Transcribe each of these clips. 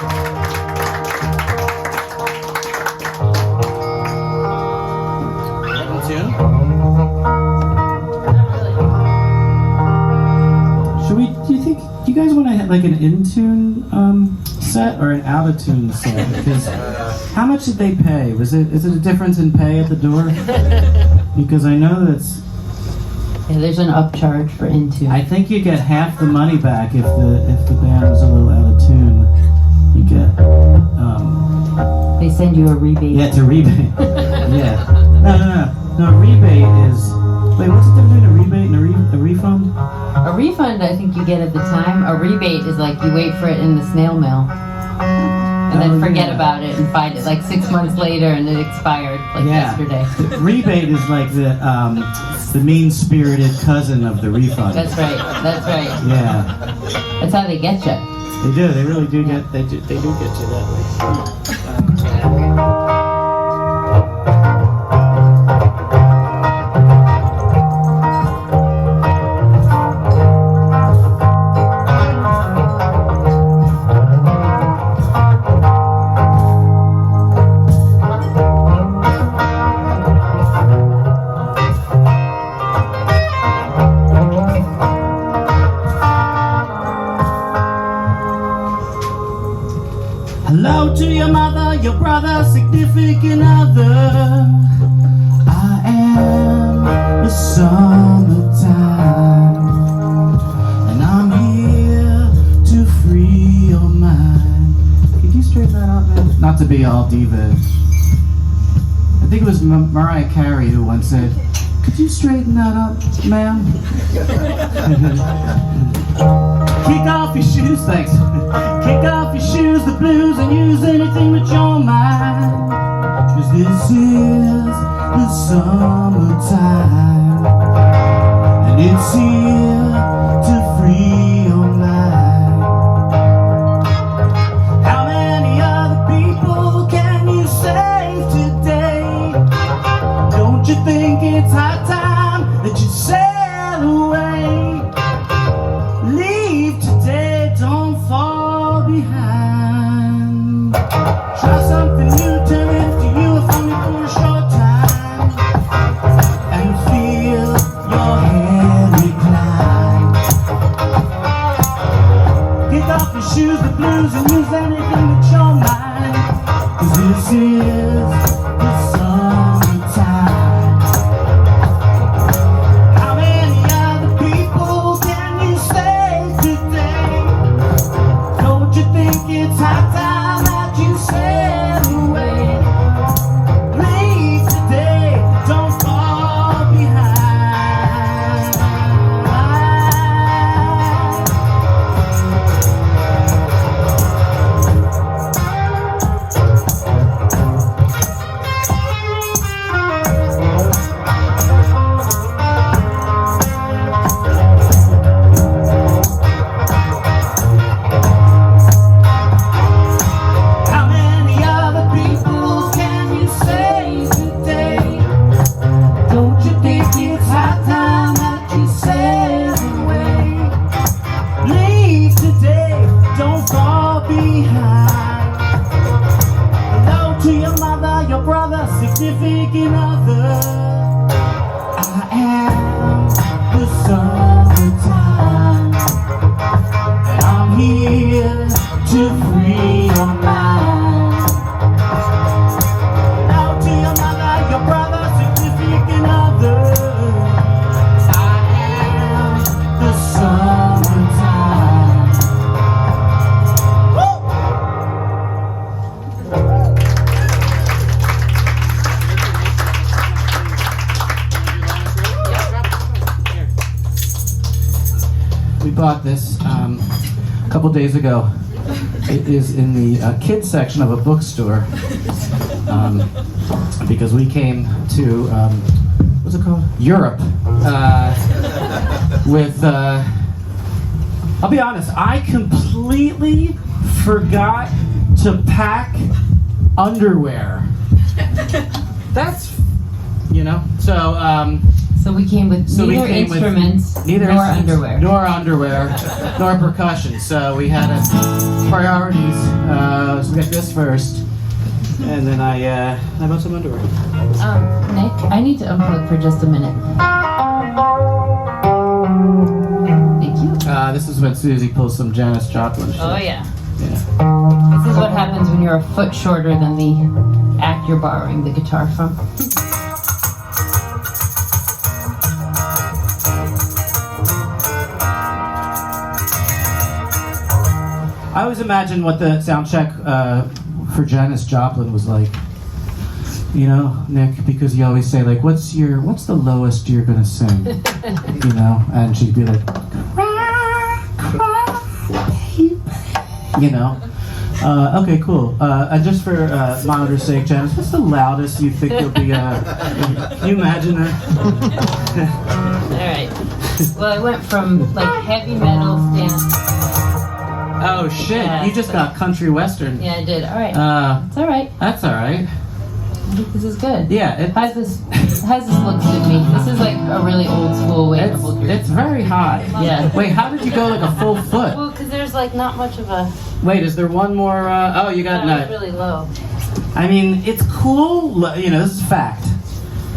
Do you guys want to have like an in-tune set or an out-of-tune set? Because how much did they pay? Is it a difference in pay at the door? Because I know that's. Yeah, there's an upcharge for in-tune. I think you get half the money back if the band was a little out of tune. You get. They send you a rebate. Yeah, it's a rebate. Yeah. No. A rebate is. Wait, what's the difference between a rebate and a refund? A refund, I think you get at the time. A rebate is like you wait for it in the snail mail, and then forget about it and find it like 6 months later, and it expired like yesterday. The rebate is like the mean-spirited cousin of the refund. That's right. Yeah. That's how they get you. They do. They really do get. They do get you that way. Hello to your mother, your brother, significant other. I am the summertime, and I'm here to free your mind. Could you straighten that out, man? Not to be all diva. I think it was Mariah Carey who once said, "Could you straighten that up, ma'am?" Kick off your shoes, thanks. Kick off your shoes, the blues, and use anything with your mind. 'Cause this is the summertime, and it's here to free your mind. How many other people can you save today? Don't you think it's high time that you sail away? Leave today, don't fall behind. Try something new, turn it to you if only for a short time, and feel your head recline. Kick off your shoes, the blues, and use anything with your mind. 'Cause this is the summertime. How many other people can you save today? Don't you think it's high time that you sail away? Leave today, don't fall behind. How many other people can you save today? Don't you think it's high time that you sail away? Leave today, don't fall behind. Hello to your mother, your brother, significant other. I am the summertime, and I'm here to free your mind. Now to your mother, your brother, significant other. I am the summertime. Woo! We bought this a couple days ago. It is in the kids section of a bookstore because we came to what's it called? Europe with. I'll be honest. I completely forgot to pack underwear. That's so. So we came with neither instruments, nor underwear. Nor percussion. So we had priorities. we got this first. And then I bought some underwear. Nick, I need to unplug for just a minute. Thank you. This is when Susie pulls some Janis Joplin shit. Oh yeah. Yeah. This is what happens when you're a foot shorter than the act you're borrowing the guitar from. I always imagine what the sound check for Janis Joplin was like. You know, Nick, because you always say like, "What's the lowest you're gonna sing?" You know, and she'd be like, "Cry, cry, baby." You know. Okay, cool. And just for monitor's sake, Janis, what's the loudest you think you'll be? Can you imagine that? All right. Well, I went from like heavy metal stand. Oh shit! Yeah, You just got country western. Yeah, I did. All right. It's all right. That's all right. I think this is good. Yeah. How's this look to me? This is like a really old school way to hold your... It's very high. Yeah. Wait, how did you go like a full foot? Well, because there's like not much of a... Wait, is there one more? Oh, you got It's really low. I mean, it's cool. You know, this is fact.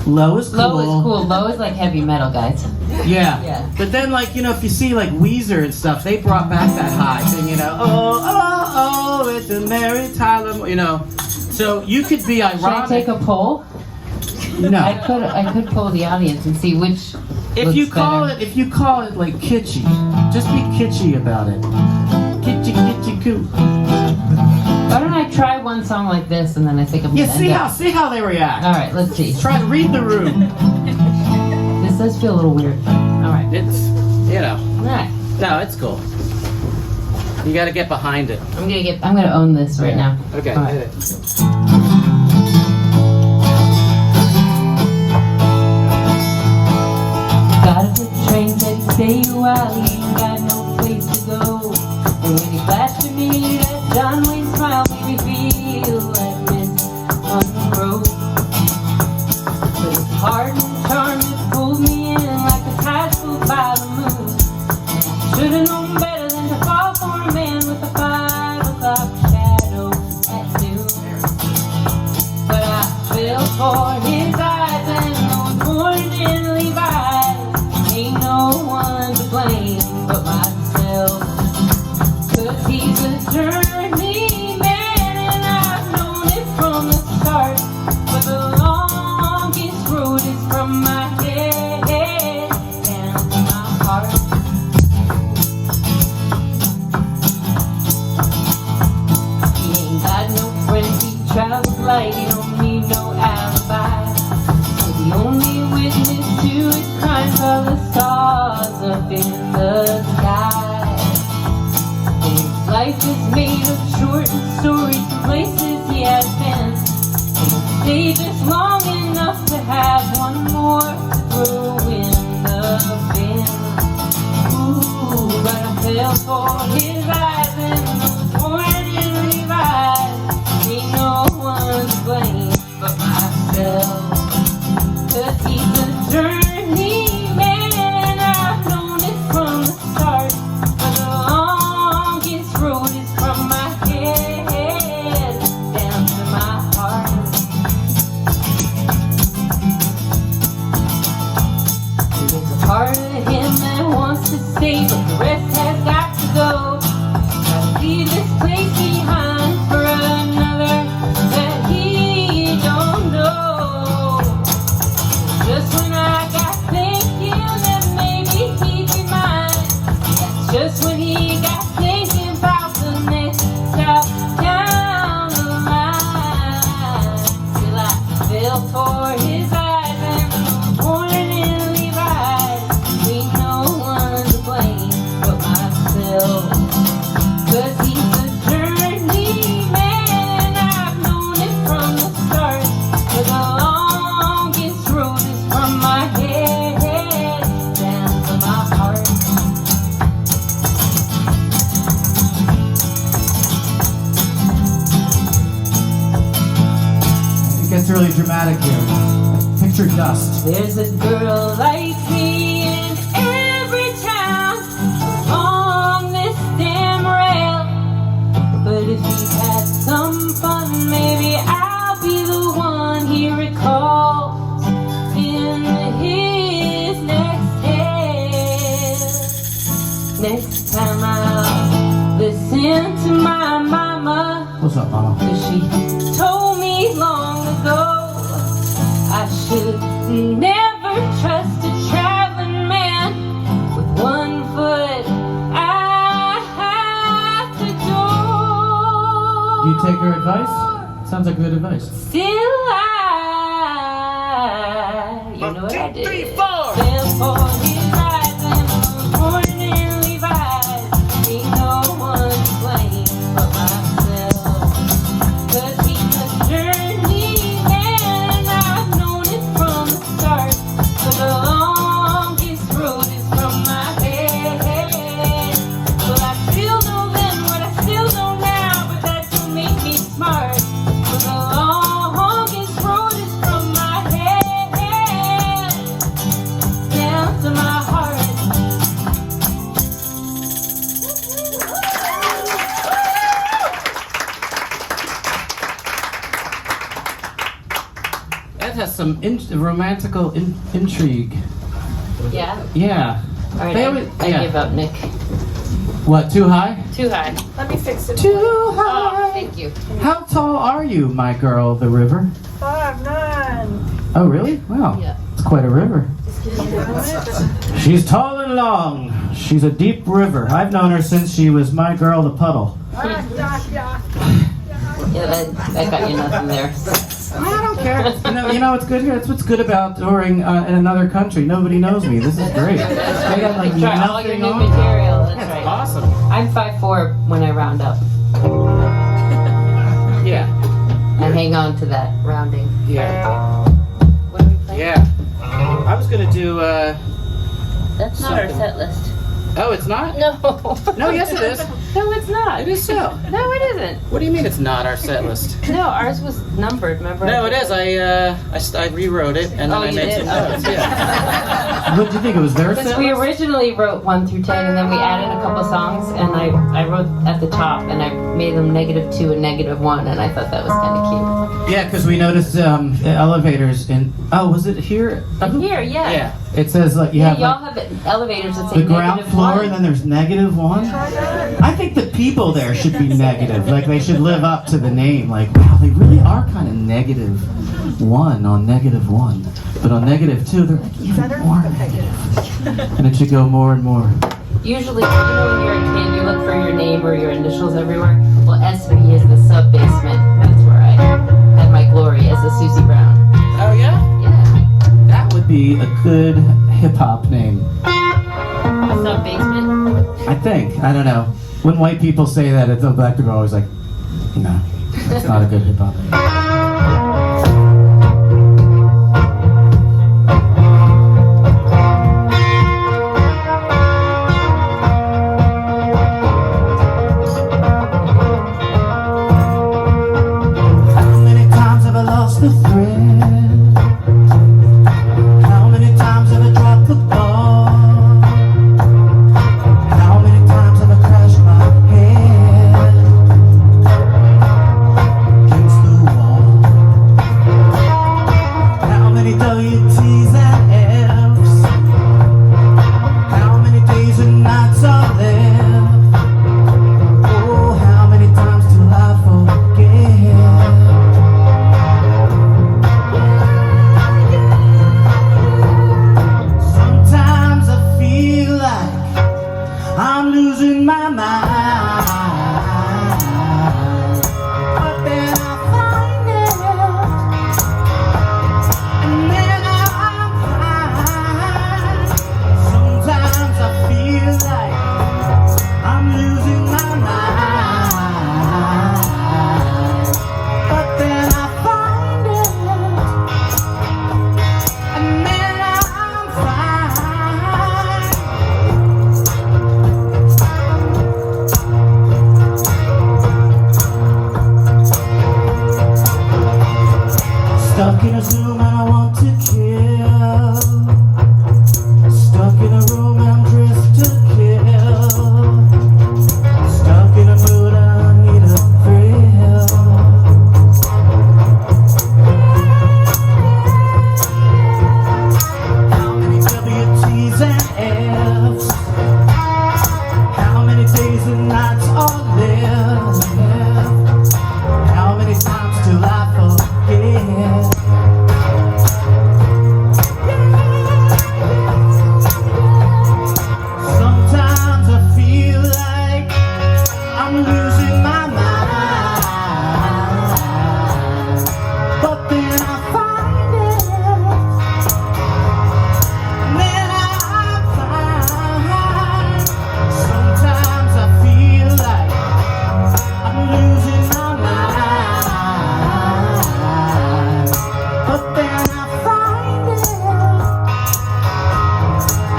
Low is cool. Low is cool. Low is like heavy metal, guys. Yeah. Yeah. But then, like, you know, if you see like Weezer and stuff, they brought back that high thing. You know, oh, it's a Mary Tyler. You know, so you could be ironic. Should I take a poll? No. I could poll the audience and see which. If you call better. it like kitschy, just be kitschy about it. Kitschy, kitschy, coo. Why don't I try one song like this and then I think I'm Yeah, gonna see how they react. All right, let's see. Try to read the room. This does feel a little weird. All right. It's, you know. All right. No, it's cool. You got to get behind it. I'm gonna own this right now. Okay. All right. Hit it. Got a good train that stay a while, you ain't got no place to go. And when you flash to me that John Wayne smile, made me feel like this on the road. But it's hard and charm that pulled me in like a tide pulled by the moon. Should've known better than to fall for a man with a 5 o'clock shadow at noon. But I fell for his eyes and was born in Levi's. Ain't no one to blame but myself. 'Cause he's a journeyman and I've known it from the start. But the longest road is from my head down to my heart. He ain't got no friends, he travels light, he don't need no alibi. The only witness to his crimes are the stars up in the sky. His life is made of short stories from places he has been. And he stayed just long enough to have one more to throw in the bin. Ooh, but I fell for his eyes and was born in Levi's. Ain't no one to blame but myself. 'Cause he's a journeyman and I've known it from the start. But the longest road is from my head down to my heart. There's a part of him that wants to stay, but the rest has got to go. Gotta leave this place behind for another that he don't know. Just when I got thinking that maybe he'd be mine, that's just when he got thinking about the next stop down the line. Till I fell for his eyes and was born in Levi's. Ain't no one to blame but myself. 'Cause he's a journeyman and I've known it from the start. But the longest road is from my head down to my heart. It gets really dramatic here. Picture dust. There's a girl like me in every town along this damn rail. But if he had some and maybe I'll be the one he recalls in his next tale. Next time I'll listen to my mama. What's up, Mama? 'Cause she told me long ago I should never trust a traveling man with one foot out the door. Do you take her advice? Sounds like good advice. Still you know what I did. 7 for his eyes and born in Levi's. Ain't no one to blame but myself. 'Cause he's a journeyman and I've known it from the start. But the longest road is from my head. Well, I still know then what I still know now, but that don't make me smart. But the longest road is from my head down to my heart. That has some romantical intrigue. Yeah. Yeah. All right. They I always- yeah. give up, Nick. What, too high? Too high. Let me fix it. Too Oh, high. thank you. How tall are you, my girl, the river? 5'9". Oh, really? Wow. Yeah. It's quite a river. She's tall and long. She's a deep river. I've known her since she was my girl, the puddle. Yeah, that got you nothing there. I don't care. You know what's good here? That's what's good about touring in another country. Nobody knows me. This is great. They got like Try all your nothing new on. material. That's That's right. awesome. I'm 5'4" when I round up. Yeah. I hang on to that rounding. Yeah. What are we playing? Yeah. I was gonna do. That's not our Something. set list. Oh, it's not? No. No, yes, it is. No, it's not. It is so. No, it isn't. What do you mean it's not our set list? No, ours was numbered. Remember? No, it is. I rewrote it and then Oh, I you made did? some notes. Yeah. What did you think? It was their Because set we list? originally wrote 1 through 10, and then we added a couple songs, and I wrote at the top, and I made them -2 and -1, and I thought that was kind of Yeah, because we noticed elevators in. Oh, was it here? cute. Here, yeah. Yeah. It says like you Yeah, have y'all like, have elevators that say the ground floor, -1. and then there's -1. I think the people there should be negative. Like they should live up to the name. Like, wow, they really are kind of -1 on -1, but on -2 they're like even more negative. And it should go more and more. Usually, you know, when you're a kid, you look for your name or your initials everywhere. Well, SV is the sub basement. That's where I had my glory as a Suzie Brown. Oh yeah. Yeah, That would be a good hip hop name. sub basement. I think. I don't know. When white people say that, the black people are always like, no, it's not a good hip hop name. How many times have I lost the thread? How many times have I dropped the ball? How many times have I crashed my head against the wall? losing my mind. But then I find it,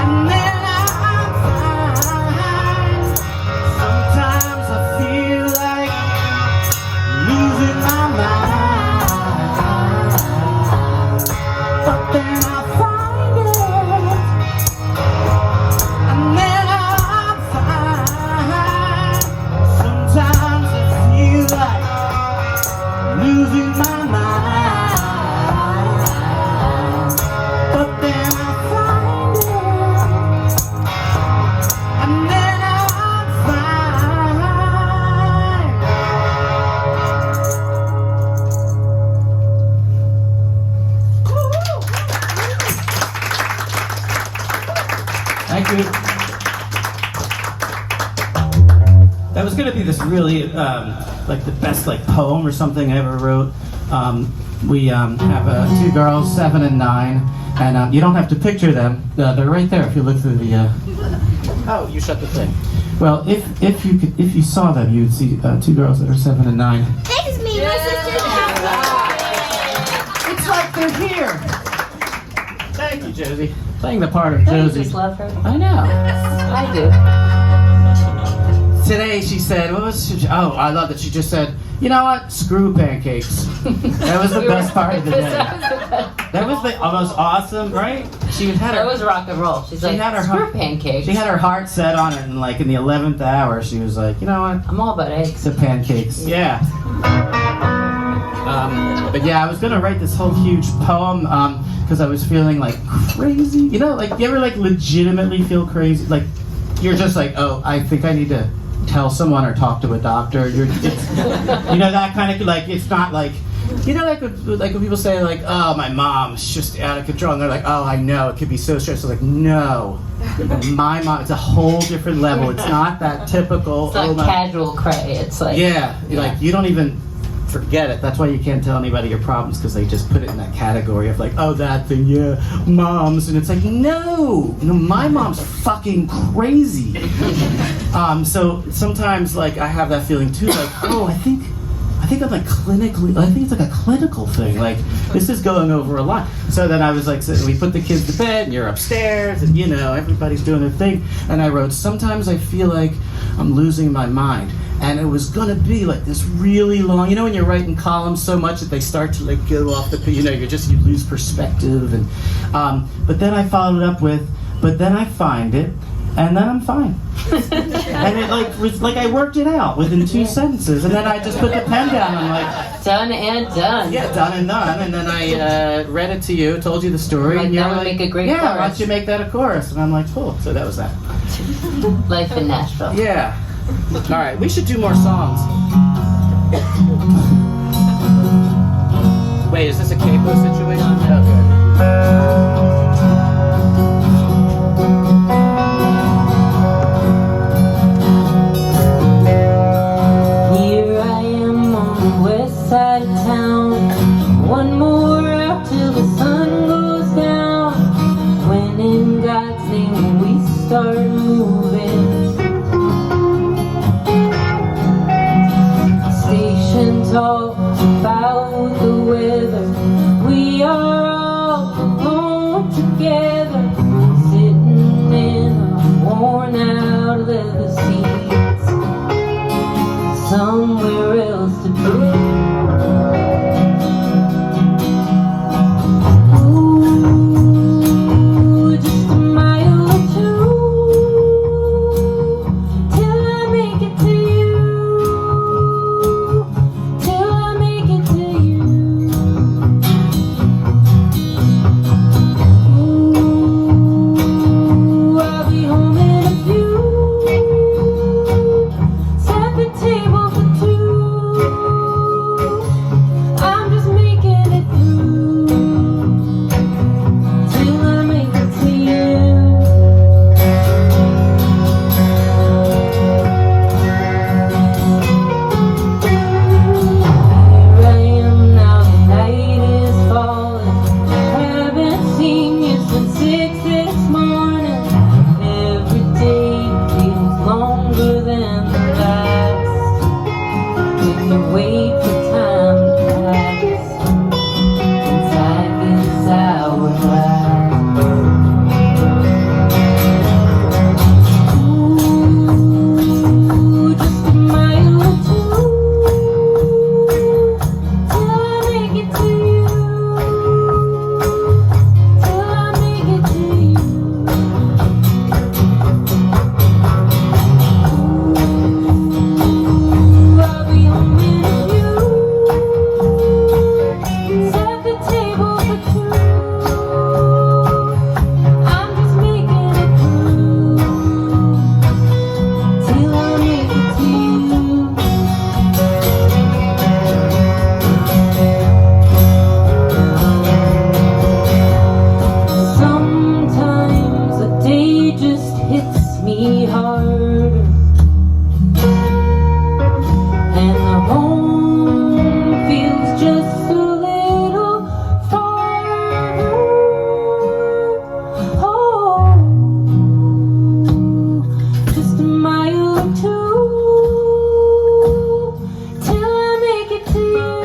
and then I'm fine. Sometimes I feel like losing my mind, but then I find it, and then I'm fine. Sometimes I feel like losing my mind, but then I find it, and then I'm fine. Thank you. That was going to be this really, like the best like poem or something I ever wrote. We have two girls, 7 and 9, and you don't have to picture them. They're right there if you look through the. Oh, you shut the thing. Well, if you saw them, you'd see two girls that are 7 and 9. Thanks, me. My sister's It's like they're here. Thank you, Josie. Playing the part of Don't you Josie. just love her? I know. I do. Today she said, what was she? Oh, I love that she just said, you know what? Screw pancakes. That was the best part of the day. That was the most awesome, right? She had That her, was rock and roll. She's like, had her screw heart- pancakes. she had her heart set on it, and like in the 11th hour, she was like, you know what? I'm all about eggs. The pancakes. Yeah. But yeah, I was gonna write this whole huge poem because I was feeling like crazy. You know, like you ever like legitimately feel crazy? Like you're just like, oh, I think I need to tell someone or talk to a doctor. You know, that kind of like it's not like. You know, like when people say like, "Oh, my mom's just out of control," and they're like, "Oh, I know, it could be so stressful." Like, no, my mom, it's a whole different level. It's not that typical. It's like casual cray. It's like Like you don't even forget it. That's why you can't tell anybody your problems because they just put it in that category of like, "Oh, that thing, yeah, moms," and it's like, no, my mom's fucking crazy. So sometimes like I have that feeling too, like, oh, I think I'm like clinically, I think it's like a clinical thing. Like, this is going over a lot. So then I was like, so we put the kids to bed, and you're upstairs, and you know, everybody's doing their thing. And I wrote, sometimes I feel like I'm losing my mind. And it was gonna be like this really long, you know, when you're writing columns so much that they start to like go off the, you know, you lose perspective. And, but then I followed it up with, but then I find it, and then I'm fine. And it like was like I worked it out within 2 sentences, and then I just put the pen down and I'm like, done and done. yeah, done and done. And then I read it to you, told you the story, Like, and you're that would like, make a great yeah, why chorus. don't you make that a chorus? And I'm like, cool. So that was that. Life in Nashville. Yeah. All right, we should do more songs. Wait, is this a capo situation? Okay. Here I am on the west side of town. One more out till the sun goes down. When in God's name we start moving. Station talks about the weather. We are all alone together, sitting in a worn out leather seats. Somewhere else to be. Ooh, just a mile or two till I make it to you. Till I make it to you. Ooh, I'll be home in a few. Set the table for two. to wait for time to pass inside this hourglass. Ooh, just a mile or two till I make it to you, till I make it to you. I'll be home in a few. Set the table for two. I'm just making it through till I make it to you. Sometimes the day just hits me hard, and the home feels just a little farther. Oh, just a mile or two till I make it to you,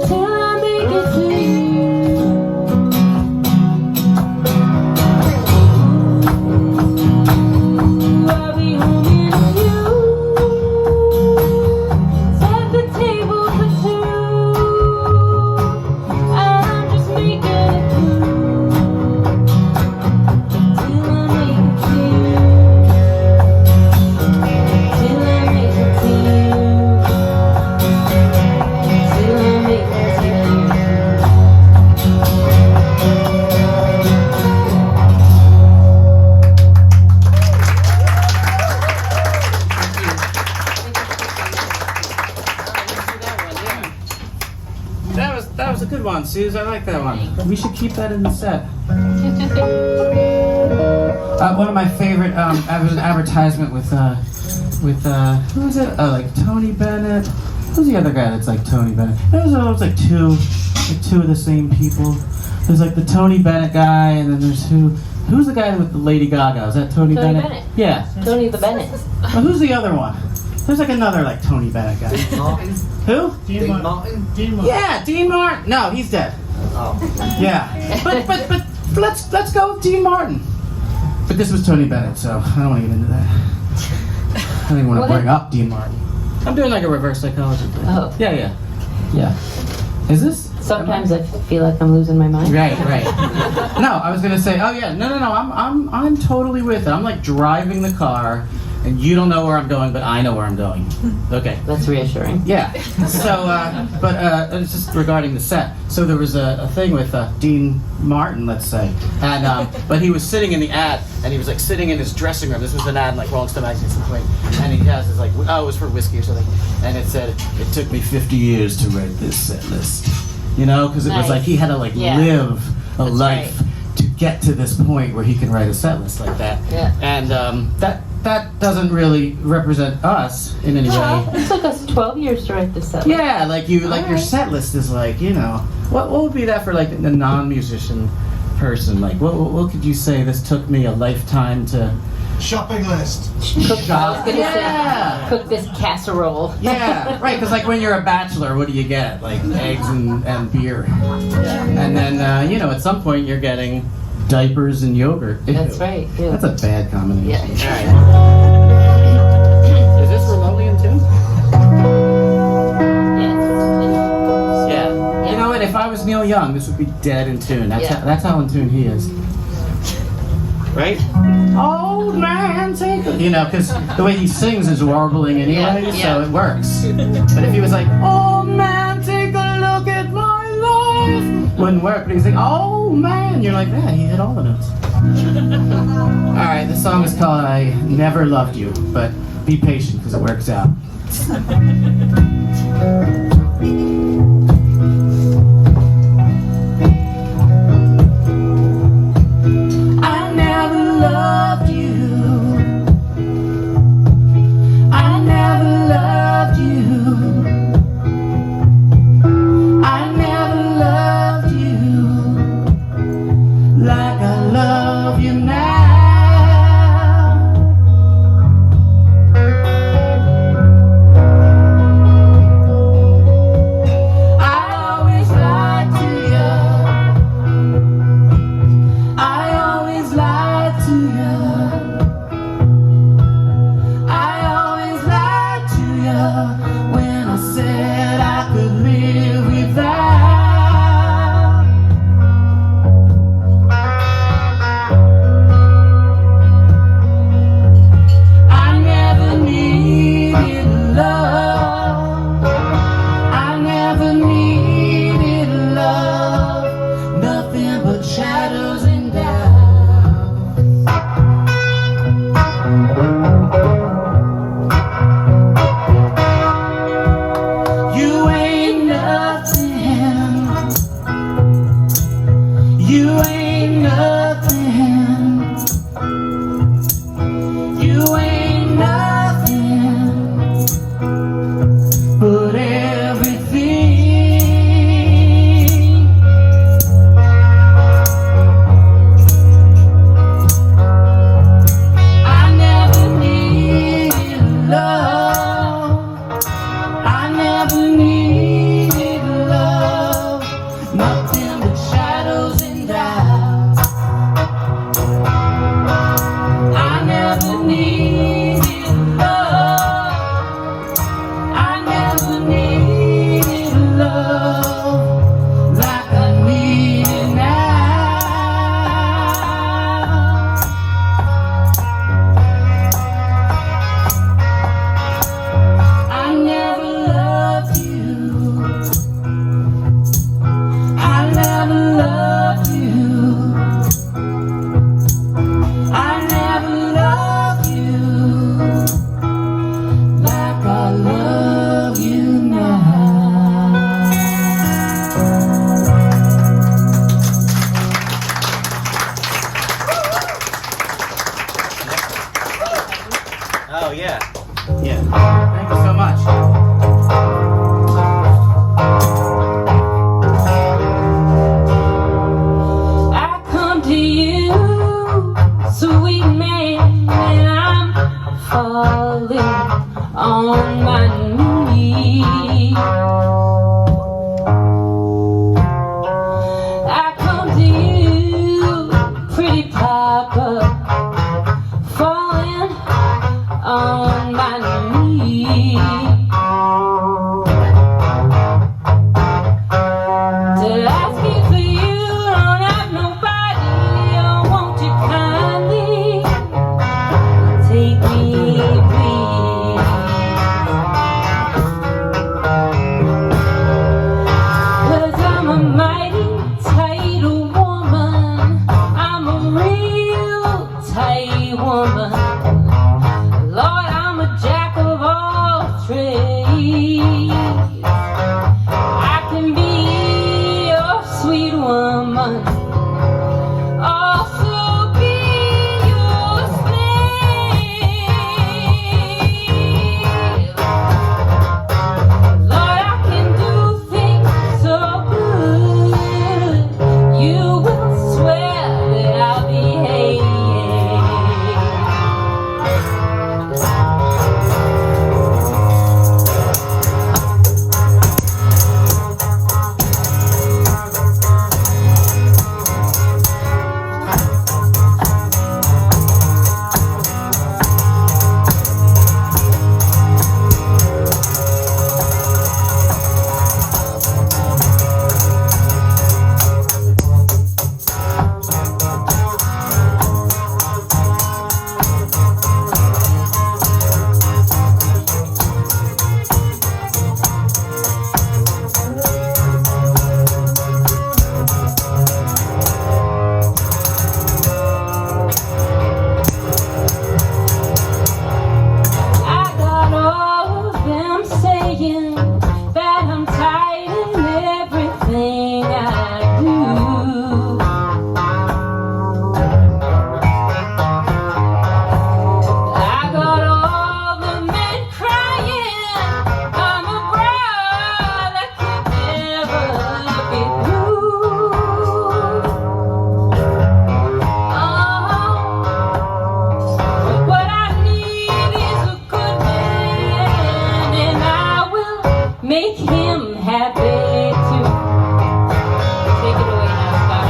till I make it to you. I'll be home in a few. Set the table for two. I'm just making it through till I make it to you, till I make it to you, till I make it to you. That was a good one, Suze. I like that one. We should keep that in the set. One of my favorite was an advertisement with who was it? Like Tony Bennett. Who's the other guy that's like Tony Bennett? There was like two of the same people. There's like the Tony Bennett guy, and then there's who's the guy with the Lady Gaga? Is that Tony Bennett? Bennett. Yeah. Tony the Bennett. Well, who's the other one? There's like another like Tony Bennett guy. Who? Dean Martin. Yeah, Dean Martin. No, he's dead. Oh. Yeah, but let's go with Dean Martin. But this was Tony Bennett, so I don't want to get into that. I don't even want to bring up Dean Martin. I'm doing like a reverse psychology thing. Oh. Yeah. Is this? Sometimes I feel like I'm losing my mind. Right. No, I was gonna say, oh yeah, no. I'm totally with it. I'm like driving the car, and you don't know where I'm going, but I know where I'm going. Okay. That's reassuring. Yeah. So, but it's just regarding the set. So there was a thing with Dean Martin, let's say, and but he was sitting in the ad, and he was like sitting in his dressing room. This was an ad in like Rolling Stone magazine, something, and he has this like, oh, it was for whiskey or something, and it said, it took me 50 years to write this set list, you know, because it was Nice. like he had to like Yeah. live a That's life to get to this point where he can write a set list like that. Yeah. And that doesn't really represent us in any way. It took us 12 years to write this set. Yeah, like your Alright. set list is like, you know, what would be that for like a non-musician person? Like, what could you say? This took me a lifetime to. Shopping list. Cook, I was gonna Yeah. say, cook this casserole. Yeah, right. Because like when you're a bachelor, what do you get? Like eggs and beer, and then you know at some point you're getting diapers and yogurt. That's Ew. right. Yeah. That's a bad combination. Yeah. Alright. Is this remotely in tune? Yes. Yeah. You know what? If I was Neil Young, this would be dead in tune. That's Yeah. that's how in tune he is. Right? Old man, take a... You know, because the way he sings is warbling anyway, Yeah, so yeah. it works. But if he was like, old man, take a look at my life, wouldn't work. But he's like, oh man, you're like, yeah, he hit all the notes. Alright, this song is called I Never Loved You, but be patient because it works out. I never loved you. I never loved you. I never loved you like I love you now. on my knees. I come to you, pretty papa, falling on my knees. To ask you for you, don't have nobody. Oh, won't you kindly take me, please? 'Cause I'm a mighty tight woman. I'm a real tight woman. Lord, I'm a jack of all trades. I can be your sweet woman, also be your slave. Lord, I can do things so good, you will swear that I'll behave. I got all of them saying that I'm tight in everything I do. I got all the men crying I'm a bride that could never be blue. What I need is a good man, and I will make him happy too. Take it away now, Scott.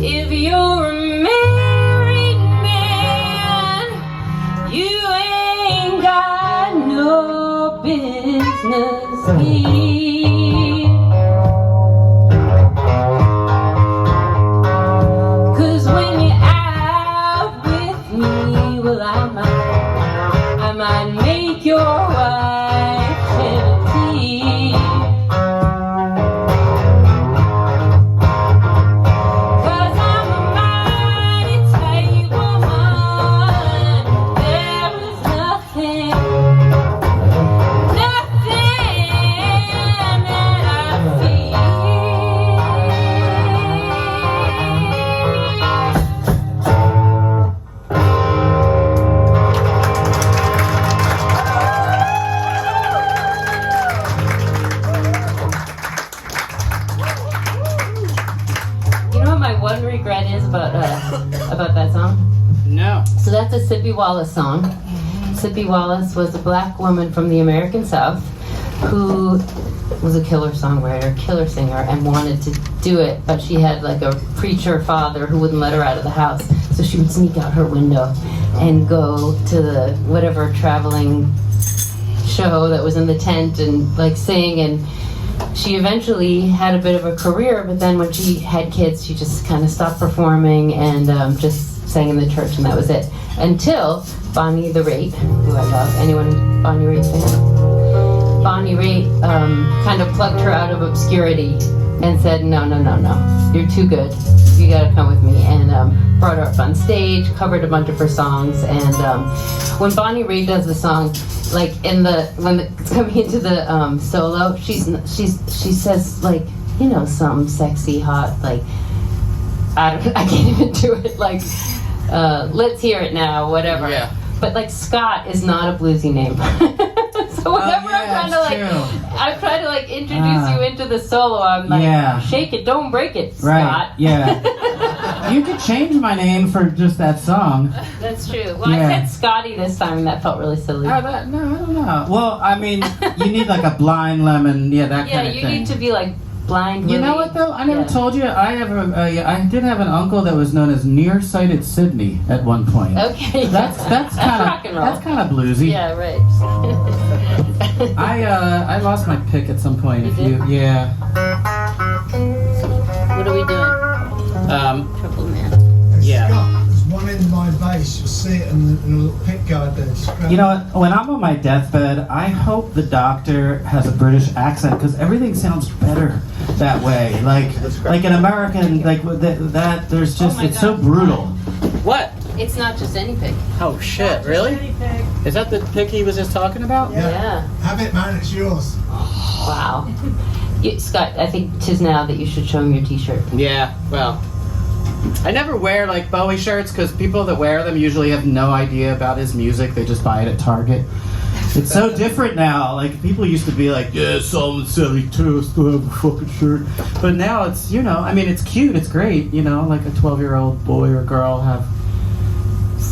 If you're a married man, you ain't got no business here. 'Cause when you're out with me, well, I might make your wife shed a tear. 'Cause I'm a mighty tight woman. There is nothing that I feel. You know what my one regret is about that song? No. So that's a Sippy Wallace song. Sippy Wallace was a black woman from the American South who was a killer songwriter, killer singer, and wanted to do it, but she had like a preacher father who wouldn't let her out of the house. So she would sneak out her window and go to the whatever traveling show that was in the tent and like sing, and she eventually had a bit of a career, but then when she had kids, she just kind of stopped performing and just sang in the church, and that was it. Until Bonnie the Raitt, who I love. Anyone a Bonnie Raitt fan? Bonnie Raitt kind of plucked her out of obscurity and said, no, you're too good. You gotta come with me. And brought her up on stage, covered a bunch of her songs. And when Bonnie Raitt does the song, like when it's coming into the solo, she says like, you know, some sexy, hot, like, I can't even do it, like, let's hear it now, whatever. Yeah. But like Scott is not a bluesy name. So whenever I'm trying to like introduce you into the solo, I'm like, shake it, don't break it, Scott. Right, yeah. You could change my name for just that song. That's true. Well, I said Scotty this time, and that felt really silly. No, I don't know. Well, I mean, you need like a blind lemon, that kind of thing. Yeah, you need to be like blind. You know what though? I never told you. I did have an uncle that was known as Nearsighted Sydney at one point. Okay. That's rock and roll. That's kind of bluesy. Yeah, right. I lost my pick at some point. You did? Yeah. What are we doing? Trouble Man. Scott, there's one in my bass. You'll see it in a little pick guard there. You know what? When I'm on my deathbed, I hope the doctor has a British accent because everything sounds better that way. Like an American, like that. There's just it's so brutal. What? It's not just any pig. Oh shit! Really? Is that the pig he was just talking about? Yeah. Have it, man. It's yours. Wow. Scott, I think 'tis now that you should show him your T-shirt. Yeah. Well, I never wear like Bowie shirts because people that wear them usually have no idea about his music. They just buy it at Target. It's so different now. Like people used to be like, yeah, Solomon Selly too, still have a fucking shirt. But now it's I mean it's cute, it's great. Like a 12-year-old boy or girl have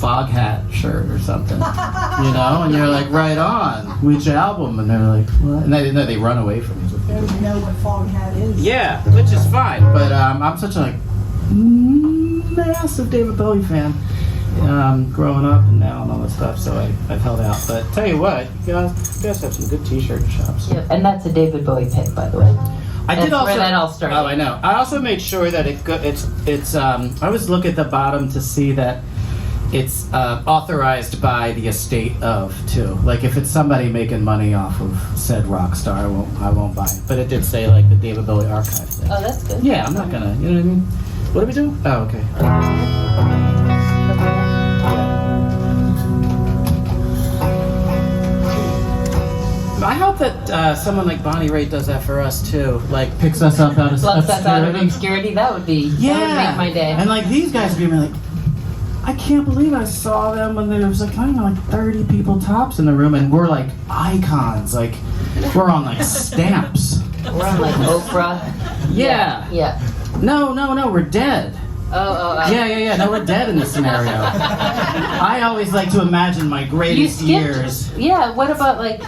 fog hat shirt or something. And you're like, right on. Which album? And they're like, what? And they run away from you. They don't know what fog hat is. Yeah, which is fine. But I'm such a massive David Bowie fan. Growing up and now and all that stuff, so I've held out. But tell you what, you guys have some good T-shirt shops. Yeah, and that's a David Bowie pick, by the way. That's where that all started. Oh, I know. I also made sure that it's. I always look at the bottom to see that it's authorized by the estate of too. Like if it's somebody making money off of said rock star, I won't buy it. But it did say like the David Bowie archive thing. Oh, that's good. Yeah, I'm not gonna. You know what I mean? What are we doing? Oh, okay. I hope that someone like Bonnie Raitt does that for us too. Like picks us up out of Plucks us out of obscurity. obscurity. That would make my day. And like these guys would be like, I can't believe I saw them when there was like 30 people tops in the room, and we're like icons. Like we're on like stamps. We're on like Oprah. Yeah. No, we're dead. Oh. Yeah. No, we're dead in this scenario. I always like to imagine my greatest years. Yeah, what about like,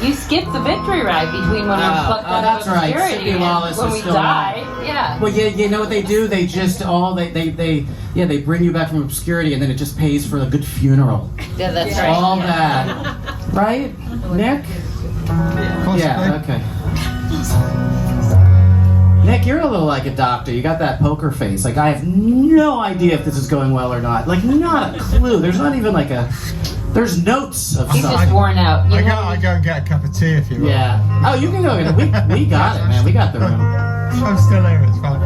you skipped the victory ride between when we're plucked out of obscurity and when we die. Yeah. Well, you know what they do? They just they bring you back from obscurity, and then it just pays for a good funeral. Yeah, that's right. All that. Right, Nick? Yeah, okay. Nick, you're a little like a doctor. You got that poker face. Like, I have no idea if this is going well or not. Like, not a clue. There's not even like there's notes of He's something. just worn out. I go and get a cup of tea if you want. Yeah. Oh, you can go get it. We got it, man. We got the room. I'm still here, it's fine.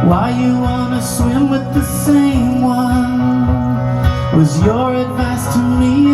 Why you wanna swim with the same one? Was your advice to me